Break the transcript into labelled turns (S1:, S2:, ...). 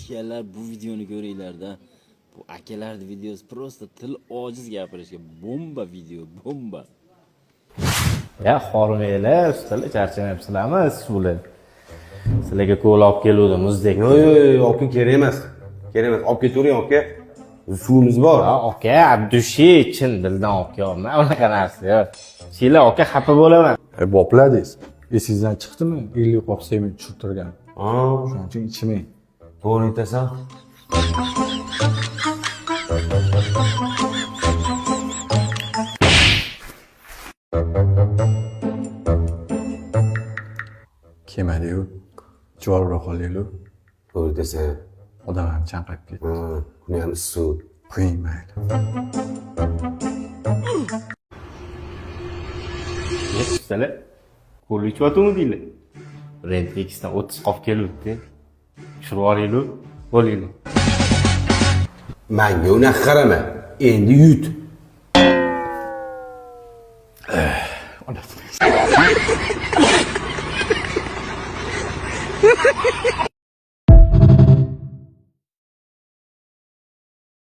S1: Jiyanlar bu videoni ko'ringlarda. Bu akalarning videosi просто til ojiz gapirishga. Bomba video, bomba.
S2: Ya hormanglar, ustalar charchamayapsizlarmi siz bular? Sizlarga ko'l olib keluvdim, muzdek.
S3: Yo'q, aka kerak emas. Kerak emas. Olib ketavering, aka. Suvimiz bor.
S2: Ha, aka, abdushi chin dildan olib kelman. Unaqa narsa yo'q. Sizlar aka xafa bo'laman.
S4: Bopladingiz. Esingizdan chiqdimi? 50 qop sement tushirtirgan. Shuning uchun ichmang.
S3: To'g'ri aytasan.
S4: Kelmadi-yu. Javob qolaylik.
S3: To'g'ri aytasan.
S4: Odam ham chanqab ketdi.
S3: Buni ham suv.
S4: Qo'ying mayli.
S2: Ustalar, ko'l ichyaptimi deylar. Rentex'dan 30 qop kelibdi. Tushirib olaylik, bo'laylik.
S3: Menga unaqa qarama. Endi yut.